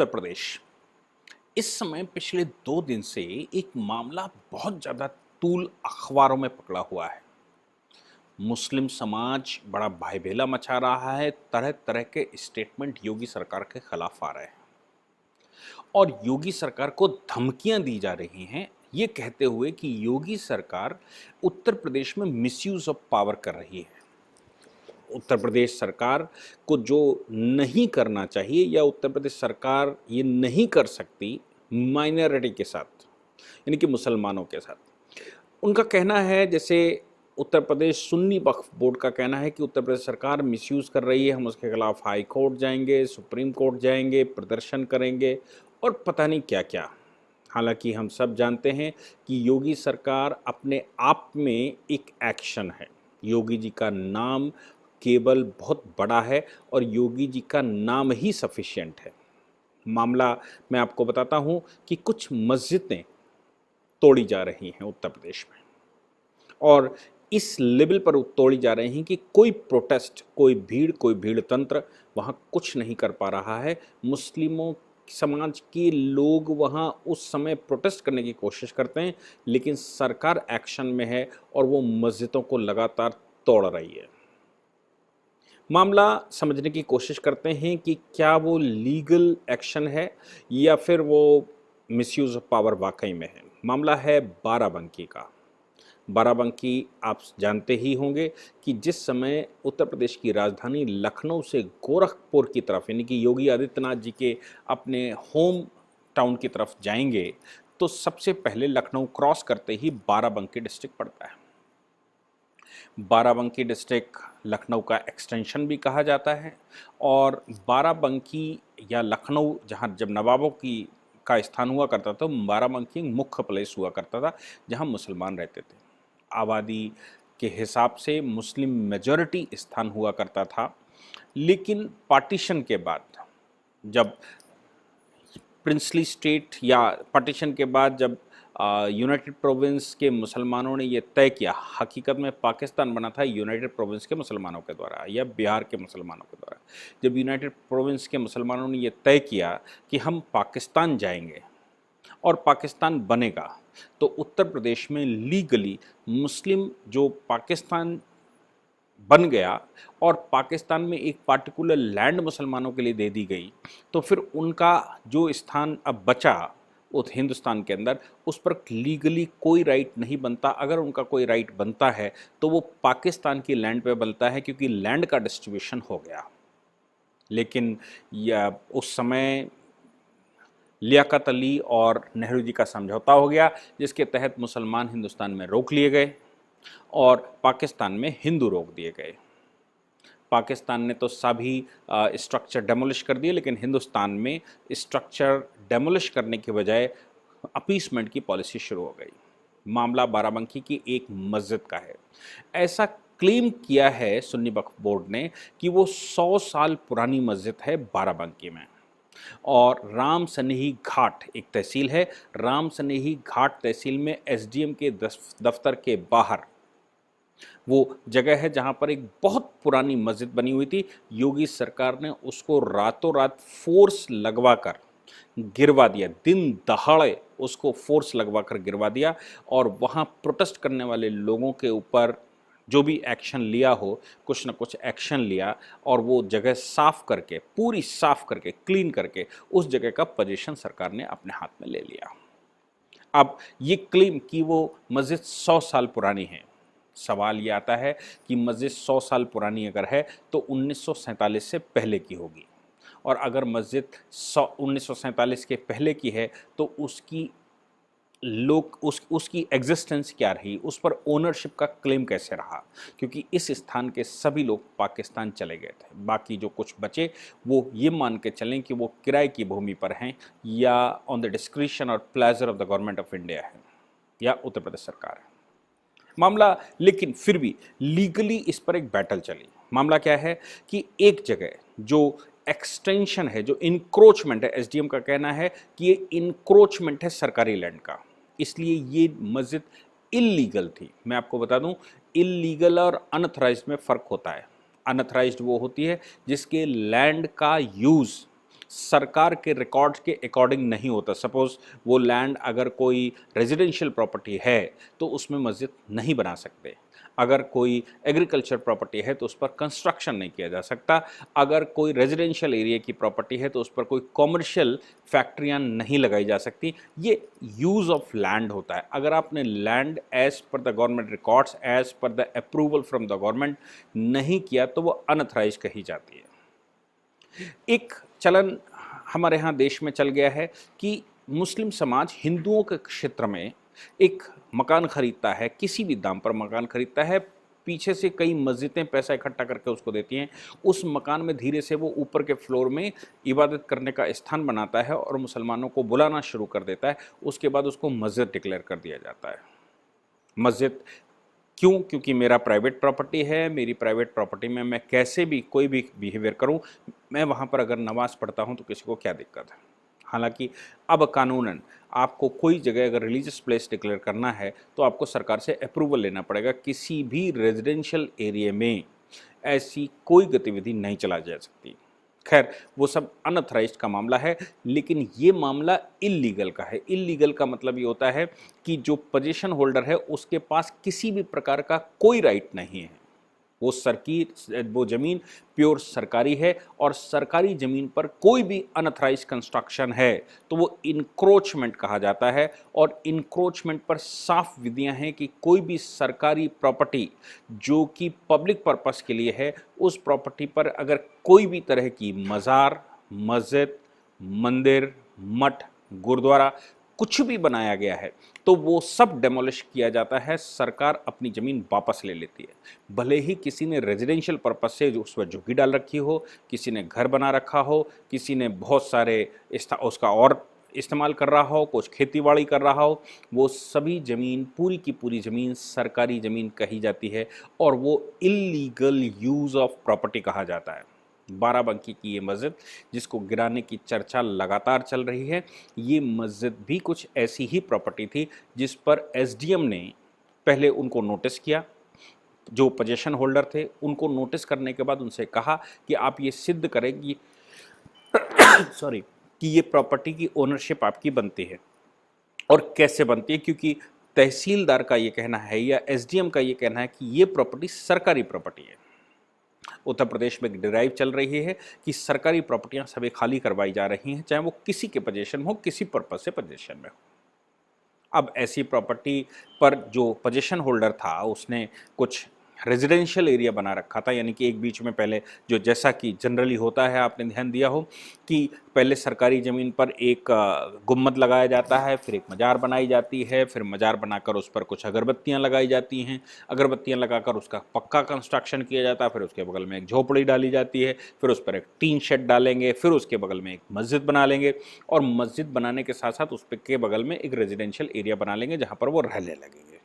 उत्तर प्रदेश इस समय पिछले 2 दिन से एक मामला बहुत ज़्यादा तूल अखबारों में पकड़ा हुआ है। मुस्लिम समाज बड़ा भाईभेला मचा रहा है, तरह तरह के स्टेटमेंट योगी सरकार के खिलाफ आ रहे हैं और योगी सरकार को धमकियां दी जा रही हैं, ये कहते हुए कि योगी सरकार उत्तर प्रदेश में मिसयूज ऑफ पावर कर रही है। उत्तर प्रदेश सरकार को जो नहीं करना चाहिए या उत्तर प्रदेश सरकार ये नहीं कर सकती माइनॉरिटी के साथ, यानी कि मुसलमानों के साथ। उनका कहना है, जैसे उत्तर प्रदेश सुन्नी वक्फ बोर्ड का कहना है कि उत्तर प्रदेश सरकार मिसयूज़ कर रही है, हम उसके खिलाफ हाई कोर्ट जाएंगे, सुप्रीम कोर्ट जाएंगे, प्रदर्शन करेंगे और पता नहीं क्या क्या। हालांकि हम सब जानते हैं कि योगी सरकार अपने आप में एक एक्शन है। योगी जी का नाम केवल बहुत बड़ा है और योगी जी का नाम ही सफिशिएंट है। मामला मैं आपको बताता हूं कि कुछ मस्जिदें तोड़ी जा रही हैं उत्तर प्रदेश में और इस लेवल पर तोड़ी जा रही हैं कि कोई प्रोटेस्ट, कोई भीड़ तंत्र वहाँ कुछ नहीं कर पा रहा है। मुस्लिमों समाज के लोग वहाँ उस समय प्रोटेस्ट करने की कोशिश करते हैं, लेकिन सरकार एक्शन में है और वो मस्जिदों को लगातार तोड़ रही है। मामला समझने की कोशिश करते हैं कि क्या वो लीगल एक्शन है या फिर वो मिसयूज़ ऑफ पावर वाकई में है। मामला है बाराबंकी का। बाराबंकी आप जानते ही होंगे कि जिस समय उत्तर प्रदेश की राजधानी लखनऊ से गोरखपुर की तरफ, यानी कि योगी आदित्यनाथ जी के अपने होम टाउन की तरफ जाएंगे, तो सबसे पहले लखनऊ क्रॉस करते ही बाराबंकी डिस्ट्रिक्ट पड़ता है। बाराबंकी डिस्ट्रिक्ट लखनऊ का एक्सटेंशन भी कहा जाता है और बाराबंकी या लखनऊ, जहाँ जब नवाबों की का स्थान हुआ करता था, तो बाराबंकी मुख्य प्लेस हुआ करता था जहाँ मुसलमान रहते थे। आबादी के हिसाब से मुस्लिम मेजॉरिटी स्थान हुआ करता था, लेकिन पार्टीशन के बाद, जब प्रिंसली स्टेट या पार्टीशन के बाद जब यूनाइटेड प्रोविंस के मुसलमानों ने ये तय किया, हकीकत में पाकिस्तान बना था यूनाइटेड प्रोविंस के मुसलमानों के द्वारा या बिहार के मुसलमानों के द्वारा। जब यूनाइटेड प्रोविंस के मुसलमानों ने ये तय किया कि हम पाकिस्तान जाएंगे और पाकिस्तान बनेगा, तो उत्तर प्रदेश में लीगली मुस्लिम जो पाकिस्तान बन गया और पाकिस्तान में एक पार्टिकुलर लैंड मुसलमानों के लिए दे दी गई, तो फिर उनका जो स्थान अब बचा उस हिंदुस्तान के अंदर, उस पर लीगली कोई राइट नहीं बनता। अगर उनका कोई राइट बनता है तो वो पाकिस्तान की लैंड पे बनता है, क्योंकि लैंड का डिस्ट्रीब्यूशन हो गया। लेकिन या उस समय लियाकत अली और नेहरू जी का समझौता हो गया, जिसके तहत मुसलमान हिंदुस्तान में रोक लिए गए और पाकिस्तान में हिंदू रोक दिए गए। पाकिस्तान ने तो सभी स्ट्रक्चर डेमोलिश कर दिए, लेकिन हिंदुस्तान में स्ट्रक्चर डेमोलिश करने के बजाय अपीसमेंट की पॉलिसी शुरू हो गई। मामला बाराबंकी की एक मस्जिद का है। ऐसा क्लेम किया है सुन्नी वक्फ बोर्ड ने कि वो 100 साल पुरानी मस्जिद है बाराबंकी में। और राम सनेही घाट एक तहसील है, राम सनेही घाट तहसील में एसडीएम के दफ्तर के बाहर वो जगह है जहां पर एक बहुत पुरानी मस्जिद बनी हुई थी। योगी सरकार ने उसको रातों रात फोर्स लगवाकर गिरवा दिया, दिन दहाड़े उसको फोर्स लगवाकर गिरवा दिया और वहां प्रोटेस्ट करने वाले लोगों के ऊपर जो भी एक्शन लिया हो, कुछ ना कुछ एक्शन लिया और वो जगह साफ करके, पूरी साफ करके, क्लीन करके उस जगह का पोजीशन सरकार ने अपने हाथ में ले लिया। अब ये क्लेम कि वो मस्जिद 100 साल पुरानी है, सवाल ये आता है कि मस्जिद 100 साल पुरानी अगर है तो 1947 से पहले की होगी, और अगर मस्जिद 1947 के पहले की है तो उसकी उसकी एग्जिस्टेंस क्या रही, उस पर ओनरशिप का क्लेम कैसे रहा, क्योंकि इस स्थान के सभी लोग पाकिस्तान चले गए थे। बाकी जो कुछ बचे वो ये मान के चलें कि वो किराए की भूमि पर हैं या ऑन द डिस्क्रिशन और pleasure of the government of India है या उत्तर प्रदेश सरकार है। मामला, लेकिन फिर भी लीगली इस पर एक बैटल चली। मामला क्या है कि एक जगह जो एक्सटेंशन है, जो इंक्रोचमेंट है, एसडीएम का कहना है कि ये इंक्रोचमेंट है सरकारी लैंड का, इसलिए ये मस्जिद इल्लीगल थी। मैं आपको बता दूं, इल्लीगल और अनऑथराइज्ड में फ़र्क होता है। अनऑथराइज्ड वो होती है जिसके लैंड का यूज़ सरकार के रिकॉर्ड के अकॉर्डिंग नहीं होता। सपोज वो लैंड अगर कोई रेजिडेंशियल प्रॉपर्टी है तो उसमें मस्जिद नहीं बना सकते, अगर कोई एग्रीकल्चर प्रॉपर्टी है तो उस पर कंस्ट्रक्शन नहीं किया जा सकता, अगर कोई रेजिडेंशियल एरिया की प्रॉपर्टी है तो उस पर कोई कॉमर्शियल फैक्ट्रियां नहीं लगाई जा सकती। ये यूज़ ऑफ लैंड होता है। अगर आपने land as per the government records, as per the approval from the government नहीं किया तो वो अनऑथराइज कही जाती है। एक चलन हमारे यहाँ देश में चल गया है कि मुस्लिम समाज हिंदुओं के क्षेत्र में एक मकान खरीदता है, किसी भी दाम पर मकान खरीदता है, पीछे से कई मस्जिदें पैसा इकट्ठा करके उसको देती हैं, उस मकान में धीरे से वो ऊपर के फ्लोर में इबादत करने का स्थान बनाता है और मुसलमानों को बुलाना शुरू कर देता है। उसके बाद उसको मस्जिद डिक्लेयर कर दिया जाता है। मस्जिद क्यों? क्योंकि मेरा प्राइवेट प्रॉपर्टी है, मेरी प्राइवेट प्रॉपर्टी में मैं कैसे भी कोई भी बिहेवियर करूं, मैं वहां पर अगर नमाज पढ़ता हूं तो किसी को क्या दिक्कत है। हालांकि अब कानूनन आपको कोई जगह अगर रिलीजियस प्लेस डिक्लेयर करना है तो आपको सरकार से अप्रूवल लेना पड़ेगा। किसी भी रेजिडेंशियल एरिया में ऐसी कोई गतिविधि नहीं चलाई जा सकती। खैर, वो सब अनऑथराइज्ड का मामला है, लेकिन ये मामला इल्लीगल का है। इल्लीगल का मतलब ये होता है कि जो पोजीशन होल्डर है उसके पास किसी भी प्रकार का कोई राइट नहीं है। वो ज़मीन प्योर सरकारी है और सरकारी ज़मीन पर कोई भी अनऑथराइज्ड कंस्ट्रक्शन है तो वो इनक्रोचमेंट कहा जाता है। और इनक्रोचमेंट पर साफ विधियां हैं कि कोई भी सरकारी प्रॉपर्टी जो कि पब्लिक पर्पस के लिए है, उस प्रॉपर्टी पर अगर कोई भी तरह की मज़ार, मस्जिद, मंदिर, मठ, गुरुद्वारा कुछ भी बनाया गया है तो वो सब डेमोलिश किया जाता है। सरकार अपनी ज़मीन वापस ले लेती है। भले ही किसी ने रेजिडेंशियल पर्पस से उस पर झुग्गी डाल रखी हो, किसी ने घर बना रखा हो, किसी ने बहुत सारे उसका और इस्तेमाल कर रहा हो, कुछ खेतीबाड़ी कर रहा हो, वो सभी ज़मीन, पूरी की पूरी ज़मीन सरकारी ज़मीन कही जाती है और वो इल्लीगल यूज़ ऑफ प्रॉपर्टी कहा जाता है। बाराबंकी की ये मस्जिद जिसको गिराने की चर्चा लगातार चल रही है, ये मस्जिद भी कुछ ऐसी ही प्रॉपर्टी थी जिस पर एसडीएम ने पहले उनको नोटिस किया। जो पोजीशन होल्डर थे उनको नोटिस करने के बाद उनसे कहा कि आप ये सिद्ध करें कि कि ये प्रॉपर्टी की ओनरशिप आपकी बनती है। और कैसे बनती है? क्योंकि तहसीलदार का ये कहना है या एसडीएम का ये कहना है कि ये प्रॉपर्टी सरकारी प्रॉपर्टी है। उत्तर प्रदेश में एक ड्राइव चल रही है कि सरकारी प्रॉपर्टियां सभी खाली करवाई जा रही हैं, चाहे वो किसी के पोजीशन में हो, किसी पर्पज से पोजीशन में हो। अब ऐसी प्रॉपर्टी पर जो पोजीशन होल्डर था उसने कुछ रेजिडेंशियल एरिया बना रखा था, यानी कि एक बीच में पहले जो जैसा कि जनरली होता है, आपने ध्यान दिया हो कि पहले सरकारी ज़मीन पर एक गुम्मद लगाया जाता है, फिर एक मज़ार बनाई जाती है, फिर मज़ार बनाकर उस पर कुछ अगरबत्तियां लगाई जाती हैं, अगरबत्तियां लगाकर उसका पक्का कंस्ट्रक्शन किया जाता है, फिर उसके बगल में एक झोपड़ी डाली जाती है, फिर उस पर एक टीन शेड डालेंगे, फिर उसके बगल में एक मस्जिद बना लेंगे और मस्जिद बनाने के साथ साथ उस के बगल में एक रेजिडेंशियल एरिया बना लेंगे जहाँ पर वो रहने लगेंगे।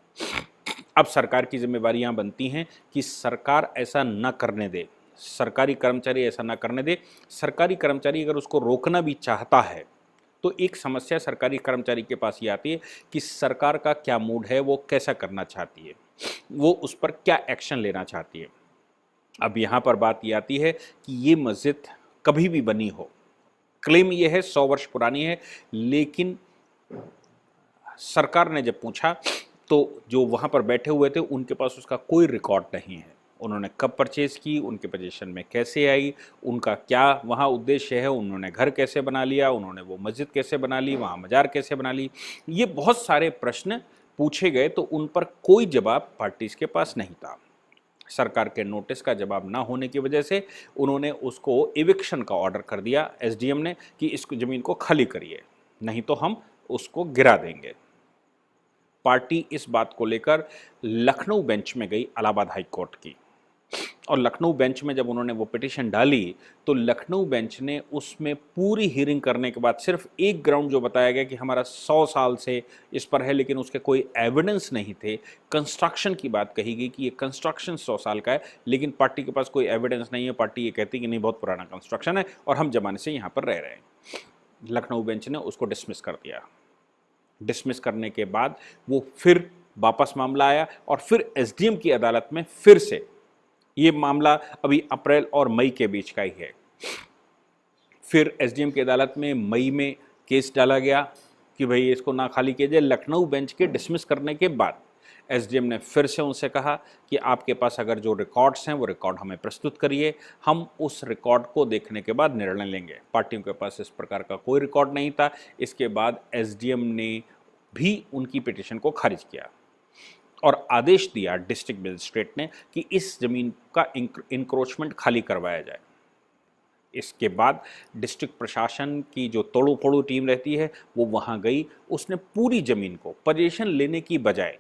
अब सरकार की जिम्मेवारियां बनती हैं कि सरकार ऐसा न करने दे, सरकारी कर्मचारी ऐसा न करने दे। सरकारी कर्मचारी अगर उसको रोकना भी चाहता है तो एक समस्या सरकारी कर्मचारी के पास ये आती है कि सरकार का क्या मूड है, वो कैसा करना चाहती है, वो उस पर क्या एक्शन लेना चाहती है। अब यहाँ पर बात ये आती है कि ये मस्जिद कभी भी बनी हो, क्लेम ये है 100 वर्ष पुरानी है, लेकिन सरकार ने जब पूछा तो जो वहाँ पर बैठे हुए थे उनके पास उसका कोई रिकॉर्ड नहीं है। उन्होंने कब परचेज़ की, उनके पोजीशन में कैसे आई, उनका क्या वहाँ उद्देश्य है, उन्होंने घर कैसे बना लिया, उन्होंने वो मस्जिद कैसे बना ली, वहाँ मज़ार कैसे बना ली, ये बहुत सारे प्रश्न पूछे गए तो उन पर कोई जवाब पार्टीज़ के पास नहीं था। सरकार के नोटिस का जवाब ना होने की वजह से उन्होंने उसको इविक्शन का ऑर्डर कर दिया एसडीएम ने कि इस ज़मीन को खाली करिए, नहीं तो हम उसको गिरा देंगे। पार्टी इस बात को लेकर लखनऊ बेंच में गई, इलाहाबाद हाई कोर्ट की, और लखनऊ बेंच में जब उन्होंने वो पिटीशन डाली तो लखनऊ बेंच ने उसमें पूरी हियरिंग करने के बाद सिर्फ एक ग्राउंड जो बताया गया कि हमारा 100 साल से इस पर है, लेकिन उसके कोई एविडेंस नहीं थे। कंस्ट्रक्शन की बात कही गई कि ये कंस्ट्रक्शन 100 साल का है, लेकिन पार्टी के पास कोई एविडेंस नहीं है। पार्टी ये कहती कि नहीं, बहुत पुराना कंस्ट्रक्शन है और हम जमाने से यहाँ पर रह रहे हैं। लखनऊ बेंच ने उसको डिसमिस कर दिया। डिसमिस करने के बाद वो फिर वापस मामला आया और फिर एसडीएम की अदालत में फिर से ये मामला अभी अप्रैल और मई के बीच का ही है। फिर एसडीएम की अदालत में मई में केस डाला गया कि भाई इसको ना खाली कीजिए। लखनऊ बेंच के डिसमिस करने के बाद एसडीएम ने फिर से उनसे कहा कि आपके पास अगर जो रिकॉर्ड्स हैं वो रिकॉर्ड हमें प्रस्तुत करिए, हम उस रिकॉर्ड को देखने के बाद निर्णय लेंगे। पार्टियों के पास इस प्रकार का कोई रिकॉर्ड नहीं था। इसके बाद एसडीएम ने भी उनकी पिटीशन को खारिज किया और आदेश दिया डिस्ट्रिक्ट मजिस्ट्रेट ने कि इस जमीन का इंक्रोचमेंट खाली करवाया जाए। इसके बाद डिस्ट्रिक्ट प्रशासन की जो तोड़ू फोड़ू टीम रहती है वो वहाँ गई। उसने पूरी ज़मीन को पोजीशन लेने की बजाय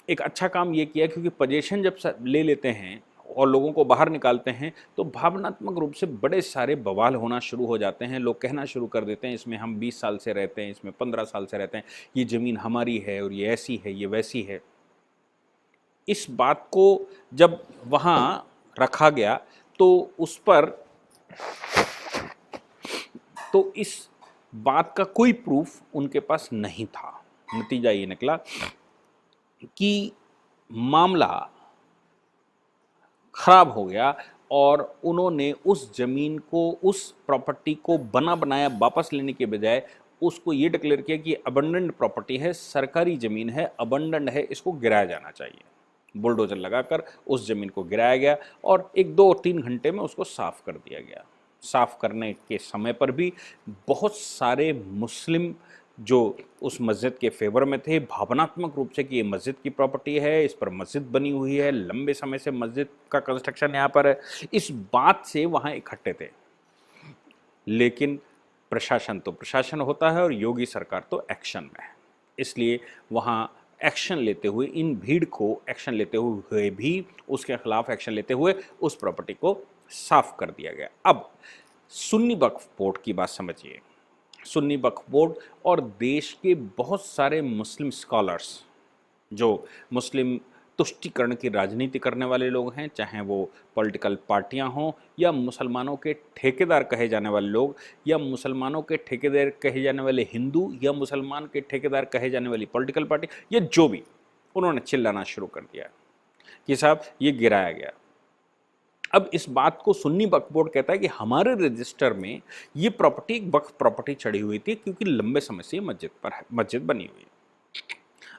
एक अच्छा काम ये किया, क्योंकि पोजीशन जब ले लेते हैं और लोगों को बाहर निकालते हैं तो भावनात्मक रूप से बड़े सारे बवाल होना शुरू हो जाते हैं। लोग कहना शुरू कर देते हैं इसमें हम 20 साल से रहते हैं, इसमें 15 साल से रहते हैं, ये ज़मीन हमारी है और ये ऐसी है, ये वैसी है। इस बात को जब वहाँ रखा गया तो इस बात का कोई प्रूफ उनके पास नहीं था। नतीजा ये निकला कि मामला खराब हो गया और उन्होंने उस जमीन को, उस प्रॉपर्टी को बना बनाया वापस लेने के बजाय उसको ये डिक्लेयर किया कि अबंडेंट प्रॉपर्टी है, सरकारी ज़मीन है, अबंडेंट है, इसको गिराया जाना चाहिए। बुलडोजर लगाकर उस ज़मीन को गिराया गया और 1-2-3 घंटे में उसको साफ़ कर दिया गया। साफ़ करने के समय पर भी बहुत सारे मुस्लिम जो उस मस्जिद के फेवर में थे, भावनात्मक रूप से कि ये मस्जिद की प्रॉपर्टी है, इस पर मस्जिद बनी हुई है, लंबे समय से मस्जिद का कंस्ट्रक्शन यहाँ पर है, इस बात से वहाँ इकट्ठे थे। लेकिन प्रशासन तो प्रशासन होता है और योगी सरकार तो एक्शन में है, इसलिए वहाँ एक्शन लेते हुए, इन भीड़ को एक्शन लेते हुए भी, उसके खिलाफ एक्शन लेते हुए उस प्रॉपर्टी को साफ कर दिया गया। अब सुन्नी वक्फ बोर्ड की बात समझिए। सुन्नी वक्फ बोर्ड और देश के बहुत सारे मुस्लिम स्कॉलर्स जो मुस्लिम तुष्टीकरण की राजनीति करने वाले लोग हैं, चाहे वो पॉलिटिकल पार्टियां हों या मुसलमानों के ठेकेदार कहे जाने वाले लोग, या मुसलमानों के ठेकेदार कहे जाने वाले हिंदू, या मुसलमान के ठेकेदार कहे जाने वाली पॉलिटिकल पार्टी, या जो भी, उन्होंने चिल्लाना शुरू कर दिया कि साहब ये गिराया गया। अब इस बात को सुन्नी वक्फ बोर्ड कहता है कि हमारे रजिस्टर में ये प्रॉपर्टी एक वक्फ प्रॉपर्टी चढ़ी हुई थी, क्योंकि लंबे समय से मस्जिद बनी हुई है।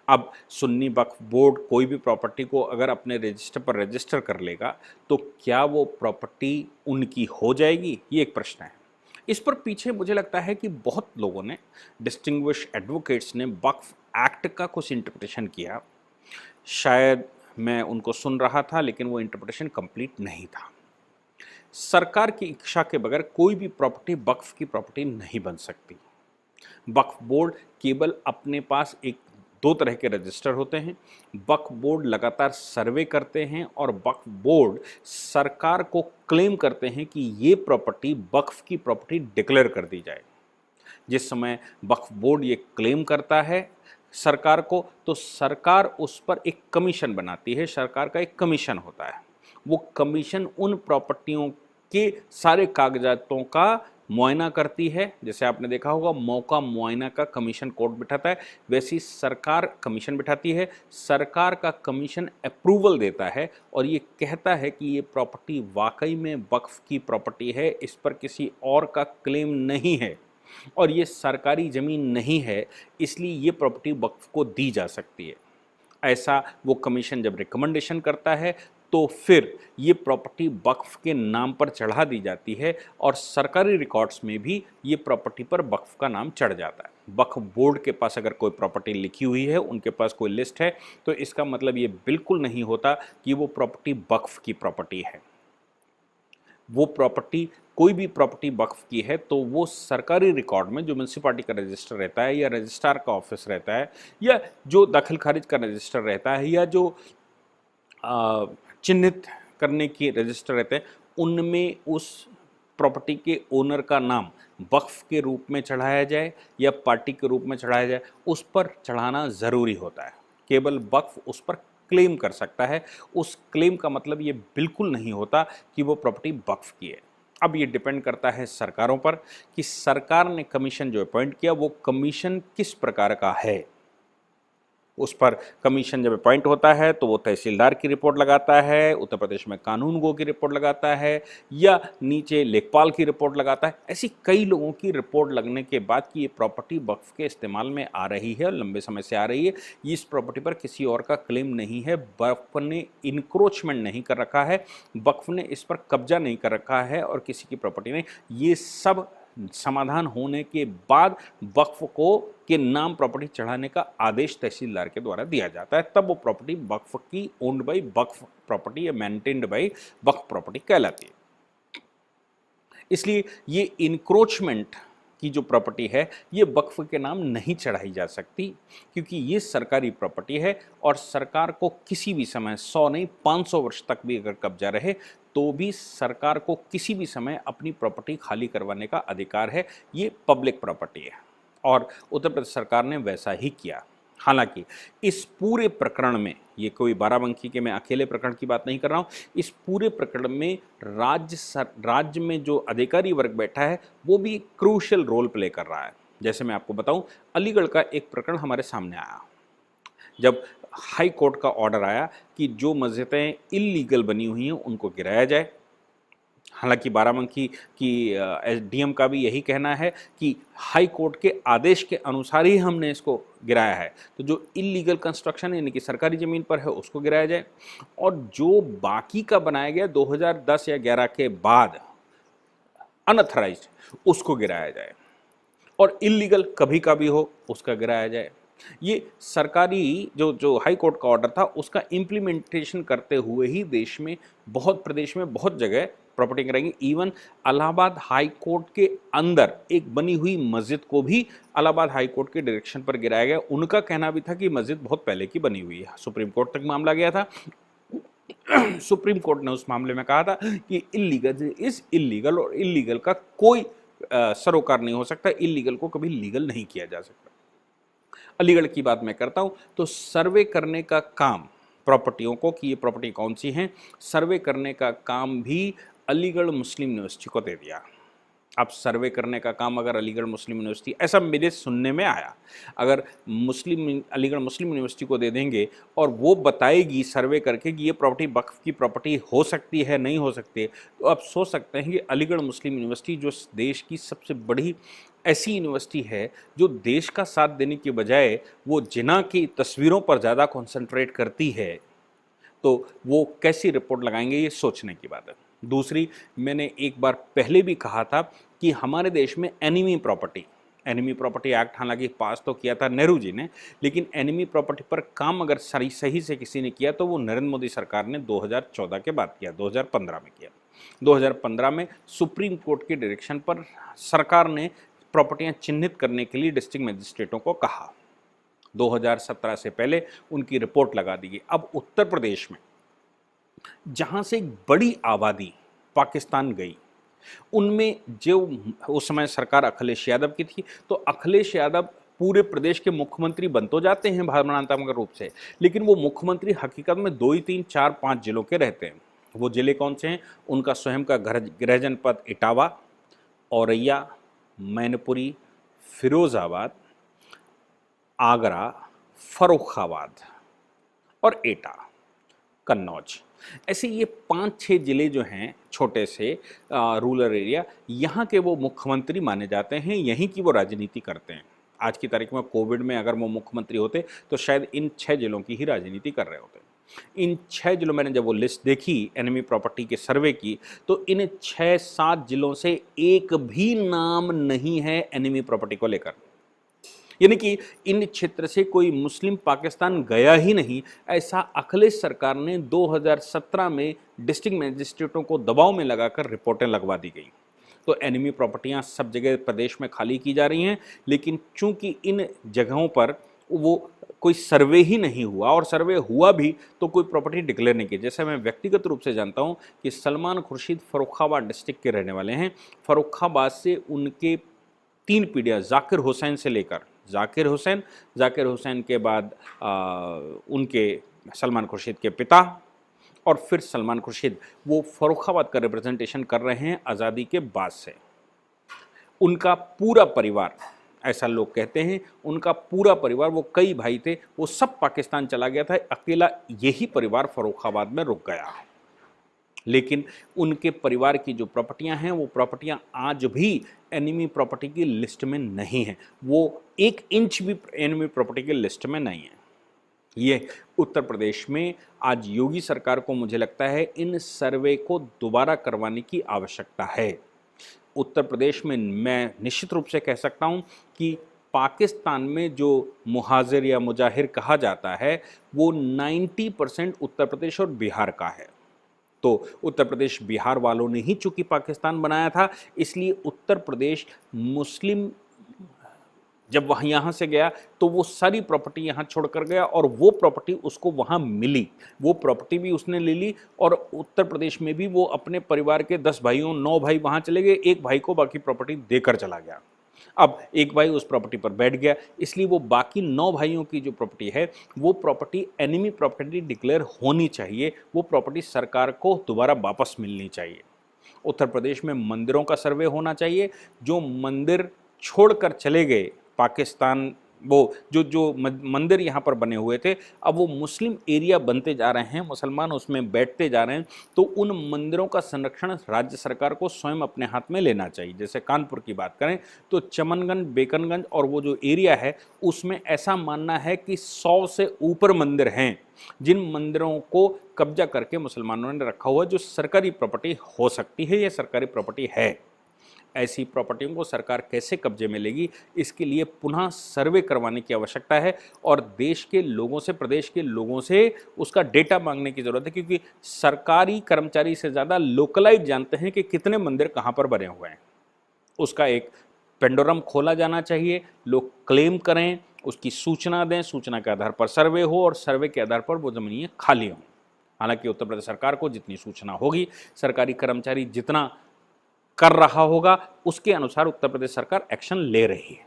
अब सुन्नी वक्फ बोर्ड कोई भी प्रॉपर्टी को अगर अपने रजिस्टर पर रजिस्टर कर लेगा तो क्या वो प्रॉपर्टी उनकी हो जाएगी, ये एक प्रश्न है। इस पर पीछे मुझे लगता है कि बहुत लोगों ने, डिस्टिंग्विश एडवोकेट्स ने वक्फ एक्ट का कुछ इंटरप्रिटेशन किया। शायद मैं उनको सुन रहा था, लेकिन वो इंटरप्रिटेशन कंप्लीट नहीं था। सरकार की इच्छा के बगैर कोई भी प्रॉपर्टी वक्फ की प्रॉपर्टी नहीं बन सकती। वक्फ बोर्ड केवल अपने पास एक 2 तरह के रजिस्टर होते हैं। वक्फ बोर्ड लगातार सर्वे करते हैं और वक्फ बोर्ड सरकार को क्लेम करते हैं कि ये प्रॉपर्टी वक्फ की प्रॉपर्टी डिक्लेयर कर दी जाए। जिस समय वक्फ बोर्ड ये क्लेम करता है सरकार को, तो सरकार उस पर एक कमीशन बनाती है। सरकार का एक कमीशन होता है। वो कमीशन उन प्रॉपर्टियों के सारे कागजातों का मुआयना करती है। जैसे आपने देखा होगा मौका मुआयना का कमीशन कोर्ट बिठाता है, वैसी सरकार कमीशन बिठाती है। सरकार का कमीशन अप्रूवल देता है और ये कहता है कि ये प्रॉपर्टी वाकई में वक्फ की प्रॉपर्टी है, इस पर किसी और का क्लेम नहीं है और ये सरकारी ज़मीन नहीं है, इसलिए ये प्रॉपर्टी वक्फ को दी जा सकती है। ऐसा वो कमीशन जब रिकमेंडेशन करता है तो फिर ये प्रॉपर्टी वक्फ के नाम पर चढ़ा दी जाती है और सरकारी रिकॉर्ड्स में भी ये प्रॉपर्टी पर वक्फ का नाम चढ़ जाता है। वक्फ बोर्ड के पास अगर कोई प्रॉपर्टी लिखी हुई है, उनके पास कोई लिस्ट है, तो इसका मतलब ये बिल्कुल नहीं होता कि वो प्रॉपर्टी वक्फ की प्रॉपर्टी है। वो प्रॉपर्टी, कोई भी प्रॉपर्टी वक्फ की है तो वो सरकारी रिकॉर्ड में जो म्यूनसिपालिटी का रजिस्टर रहता है या रजिस्ट्रार का ऑफिस रहता है या जो दाखिल खारिज का रजिस्टर रहता है या जो चिन्हित करने की रजिस्टर रहते हैं, उनमें उस प्रॉपर्टी के ओनर का नाम वक्फ के रूप में चढ़ाया जाए या पार्टी के रूप में चढ़ाया जाए, उस पर चढ़ाना ज़रूरी होता है। केवल वक्फ उस पर क्लेम कर सकता है। उस क्लेम का मतलब ये बिल्कुल नहीं होता कि वो प्रॉपर्टी वक्फ की है। अब ये डिपेंड करता है सरकारों पर कि सरकार ने कमीशन जो अपॉइंट किया वो कमीशन किस प्रकार का है। उस पर कमीशन जब अपॉइंट होता है तो वो तहसीलदार की रिपोर्ट लगाता है, उत्तर प्रदेश में कानूनगो की रिपोर्ट लगाता है, या नीचे लेखपाल की रिपोर्ट लगाता है। ऐसी कई लोगों की रिपोर्ट लगने के बाद कि ये प्रॉपर्टी वक्फ के इस्तेमाल में आ रही है और लंबे समय से आ रही है, इस प्रॉपर्टी पर किसी और का क्लेम नहीं है, वक्फ ने इंक्रोचमेंट नहीं कर रखा है, वक्फ ने इस पर कब्जा नहीं कर रखा है और किसी की प्रॉपर्टी नहीं, ये सब समाधान होने के बाद वक्फ को के नाम प्रॉपर्टी चढ़ाने का आदेश तहसीलदार के द्वारा दिया जाता है, तब वो प्रॉपर्टी वक्फ की ओन्ड बाई वक्फ प्रॉपर्टी या मेंटेन्ड बाई वक्फ प्रॉपर्टी कहलाती है। इसलिए ये इंक्रोचमेंट की जो प्रॉपर्टी है ये वक्फ के नाम नहीं चढ़ाई जा सकती, क्योंकि ये सरकारी प्रॉपर्टी है और सरकार को किसी भी समय 100 नहीं 500 वर्ष तक भी अगर कब्जा रहे तो भी सरकार को किसी भी समय अपनी प्रॉपर्टी खाली करवाने का अधिकार है। ये पब्लिक प्रॉपर्टी है और उत्तर प्रदेश सरकार ने वैसा ही किया। हालांकि इस पूरे प्रकरण में, ये कोई बाराबंकी के मैं अकेले प्रकरण की बात नहीं कर रहा हूँ, इस पूरे प्रकरण में राज्य में जो अधिकारी वर्ग बैठा है वो भी क्रूशियल रोल प्ले कर रहा है। जैसे मैं आपको बताऊं, अलीगढ़ का एक प्रकरण हमारे सामने आया जब हाई कोर्ट का ऑर्डर आया कि जो मस्जिदें इल्लीगल बनी हुई हैं उनको गिराया जाए। हालांकि बाराबंकी की एसडीएम का भी यही कहना है कि हाई कोर्ट के आदेश के अनुसार ही हमने इसको गिराया है, तो जो इल्लीगल कंस्ट्रक्शन है यानी कि सरकारी ज़मीन पर है उसको गिराया जाए, और जो बाकी का बनाया गया 2010 या 11 के बाद अनऑथराइज्ड उसको गिराया जाए, और इल्लीगल कभी का भी हो उसका गिराया जाए। ये सरकारी जो हाई कोर्ट का ऑर्डर था उसका इम्प्लीमेंटेशन करते हुए ही देश में प्रदेश में बहुत जगह प्रॉपर्टी गिराएंगे। इवन इलाहाबाद हाई कोर्ट के अंदर एक बनी हुई मस्जिद को भी इलाहाबाद हाई कोर्ट के डायरेक्शन पर गिराया गया। उनका कहना भी था कि मस्जिद बहुत पहले की बनी हुई है। सुप्रीम कोर्ट तक मामला गया था। सुप्रीम कोर्ट ने उस मामले में कहा था कि इल्लीगल इज इल्लीगल और इल्लीगल का कोई सरोकार नहीं हो सकता, इल्लीगल को कभी लीगल नहीं किया जा सकता। अलीगढ़ की बात मैं करता हूं तो सर्वे करने का काम प्रॉपर्टियों को कि ये प्रॉपर्टी कौन सी हैं, सर्वे करने का काम भी अलीगढ़ मुस्लिम यूनिवर्सिटी को दे दिया। अब सर्वे करने का काम अगर अलीगढ़ मुस्लिम यूनिवर्सिटी, ऐसा मेरे सुनने में आया, अगर अलीगढ़ मुस्लिम यूनिवर्सिटी को दे देंगे और वो बताएगी सर्वे करके कि ये प्रॉपर्टी वक्फ की प्रॉपर्टी हो सकती है नहीं हो सकती है, तो आप सोच सकते हैं कि अलीगढ़ मुस्लिम यूनिवर्सिटी जो देश की सबसे बड़ी ऐसी यूनिवर्सिटी है जो देश का साथ देने के बजाय वो जिना की तस्वीरों पर ज़्यादा कॉन्सेंट्रेट करती है, तो वो कैसी रिपोर्ट लगाएंगे, ये सोचने की बात है। दूसरी, मैंने एक बार पहले भी कहा था कि हमारे देश में एनिमी प्रॉपर्टी एक्ट हालांकि पास तो किया था नेहरू जी ने, लेकिन एनिमी प्रॉपर्टी पर काम अगर सही से किसी ने किया तो वो नरेंद्र मोदी सरकार ने 2014 के बाद किया, 2015 में किया। 2015 में सुप्रीम कोर्ट के डायरेक्शन पर सरकार ने प्रॉपर्टियां चिन्हित करने के लिए डिस्ट्रिक्ट मजिस्ट्रेटों को कहा। 2017 से पहले उनकी रिपोर्ट लगा दी गई। अब उत्तर प्रदेश में जहां से एक बड़ी आबादी पाकिस्तान गई, उनमें जो उस समय सरकार अखिलेश यादव की थी, तो अखिलेश यादव पूरे प्रदेश के मुख्यमंत्री बन तो जाते हैं भावनात्मक रूप से, लेकिन वो मुख्यमंत्री हकीकत में 2 ही 3 4 5 जिलों के रहते हैं। वो जिले कौन से हैं? उनका स्वयं का गृह जनपद इटावा, औरैया, मैनपुरी, फिरोजाबाद, आगरा, फर्रुखाबाद और एटा, कन्नौज। ऐसे ये 5-6 जिले जो हैं छोटे से रूरल एरिया, यहाँ के वो मुख्यमंत्री माने जाते हैं, यहीं की वो राजनीति करते हैं। आज की तारीख में कोविड में अगर वो मुख्यमंत्री होते तो शायद इन 6 जिलों की ही राजनीति कर रहे होते। इन 6 जिलों, मैंने जब वो लिस्ट देखी एनिमी प्रॉपर्टी के सर्वे की, तो इन 6-7 जिलों से एक भी नाम नहीं है एनिमी प्रॉपर्टी को लेकर, यानी कि इन क्षेत्र से कोई मुस्लिम पाकिस्तान गया ही नहीं। ऐसा अखिलेश सरकार ने 2017 में डिस्ट्रिक्ट मजिस्ट्रेटों को दबाव में लगाकर रिपोर्टें लगवा दी गई। तो एनिमी प्रॉपर्टियां सब जगह प्रदेश में खाली की जा रही हैं, लेकिन चूंकि इन जगहों पर वो कोई सर्वे ही नहीं हुआ, और सर्वे हुआ भी तो कोई प्रॉपर्टी डिक्लेयर नहीं की। जैसे मैं व्यक्तिगत रूप से जानता हूं कि सलमान खुर्शीद फर्रुखाबाद डिस्ट्रिक्ट के रहने वाले हैं। फर्रुखाबाद से उनके 3 पीढ़ियाँ, जाकिर हुसैन से लेकर जाकिर हुसैन के बाद उनके सलमान खुर्शीद के पिता, और फिर सलमान खुर्शीद, वो फर्रुखाबाद का रिप्रेजेंटेशन कर रहे हैं आज़ादी के बाद से। उनका पूरा परिवार ऐसा लोग कहते हैं। उनका पूरा परिवार, वो कई भाई थे, वो सब पाकिस्तान चला गया था, अकेला यही परिवार फर्रुखाबाद में रुक गया। लेकिन उनके परिवार की जो प्रॉपर्टियां हैं वो प्रॉपर्टियां आज भी एनिमी प्रॉपर्टी की लिस्ट में नहीं है, वो 1 इंच भी एनिमी प्रॉपर्टी की लिस्ट में नहीं है। ये उत्तर प्रदेश में आज योगी सरकार को मुझे लगता है इन सर्वे को दोबारा करवाने की आवश्यकता है। उत्तर प्रदेश में मैं निश्चित रूप से कह सकता हूं कि पाकिस्तान में जो मुहाजिर या मुजाहिर कहा जाता है वो 90% उत्तर प्रदेश और बिहार का है। तो उत्तर प्रदेश बिहार वालों ने ही चूंकि पाकिस्तान बनाया था, इसलिए उत्तर प्रदेश मुस्लिम जब वह यहाँ से गया तो वो सारी प्रॉपर्टी यहाँ छोड़कर गया और वो प्रॉपर्टी उसको वहाँ मिली, वो प्रॉपर्टी भी उसने ले ली और उत्तर प्रदेश में भी वो अपने परिवार के 10 भाइयों 9 भाई वहाँ चले गए, एक भाई को बाकी प्रॉपर्टी देकर चला गया। अब एक भाई उस प्रॉपर्टी पर बैठ गया, इसलिए वो बाकी 9 भाइयों की जो प्रॉपर्टी है वो प्रॉपर्टी एनिमी प्रॉपर्टी डिक्लेयर होनी चाहिए, वो प्रॉपर्टी सरकार को दोबारा वापस मिलनी चाहिए। उत्तर प्रदेश में मंदिरों का सर्वे होना चाहिए, जो मंदिर छोड़कर चले गए पाकिस्तान, वो जो मंदिर यहाँ पर बने हुए थे अब वो मुस्लिम एरिया बनते जा रहे हैं, मुसलमान उसमें बैठते जा रहे हैं, तो उन मंदिरों का संरक्षण राज्य सरकार को स्वयं अपने हाथ में लेना चाहिए। जैसे कानपुर की बात करें तो चमनगंज, बेकनगंज और वो जो एरिया है उसमें ऐसा मानना है कि 100 से ऊपर मंदिर हैं जिन मंदिरों को कब्जा करके मुसलमानों ने रखा हुआ, जो सरकारी प्रॉपर्टी हो सकती है या सरकारी प्रॉपर्टी है। ऐसी प्रॉपर्टियों को सरकार कैसे कब्जे में लेगी, इसके लिए पुनः सर्वे करवाने की आवश्यकता है और देश के लोगों से, प्रदेश के लोगों से उसका डेटा मांगने की ज़रूरत है, क्योंकि सरकारी कर्मचारी से ज़्यादा लोकलाइट जानते हैं कि कितने मंदिर कहाँ पर बने हुए हैं। उसका एक पेंडोरम खोला जाना चाहिए, लोग क्लेम करें, उसकी सूचना दें, सूचना के आधार पर सर्वे हो और सर्वे के आधार पर वो ज़मीनें खाली हों। हालांकि उत्तर प्रदेश सरकार को जितनी सूचना होगी, सरकारी कर्मचारी जितना कर रहा होगा, उसके अनुसार उत्तर प्रदेश सरकार एक्शन ले रही है।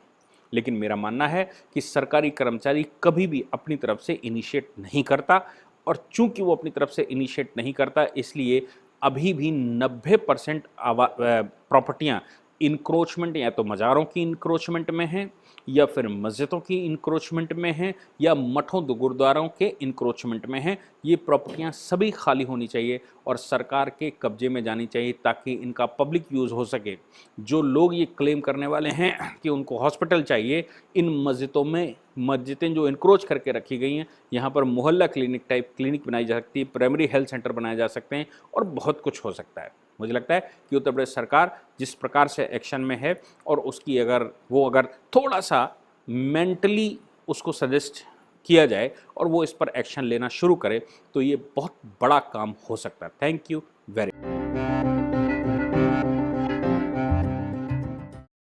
लेकिन मेरा मानना है कि सरकारी कर्मचारी कभी भी अपनी तरफ से इनिशिएट नहीं करता और चूंकि वो अपनी तरफ से इनिशिएट नहीं करता, इसलिए अभी भी 90% प्रॉपर्टियां इंक्रोचमेंट या तो मज़ारों की इंक्रोचमेंट में हैं या फिर मस्जिदों की इंक्रोचमेंट में हैं या मठों गुरुद्वारों के इंक्रोचमेंट में हैं। ये प्रॉपर्टियां सभी खाली होनी चाहिए और सरकार के कब्जे में जानी चाहिए ताकि इनका पब्लिक यूज़ हो सके। जो लोग ये क्लेम करने वाले हैं कि उनको हॉस्पिटल चाहिए, इन मस्जिदों में मस्जिदें जो इंक्रोच करके रखी गई हैं, यहाँ पर मोहल्ला क्लिनिक टाइप क्लिनिक बनाई जा सकती है, प्राइमरी हेल्थ सेंटर बनाए जा सकते हैं और बहुत कुछ हो सकता है। मुझे लगता है कि उत्तर प्रदेश सरकार जिस प्रकार से एक्शन में है और उसकी अगर थोड़ा सा मेंटली उसको सजेस्ट किया जाए और वो इस पर एक्शन लेना शुरू करे तो ये बहुत बड़ा काम हो सकता है। Thank you very much.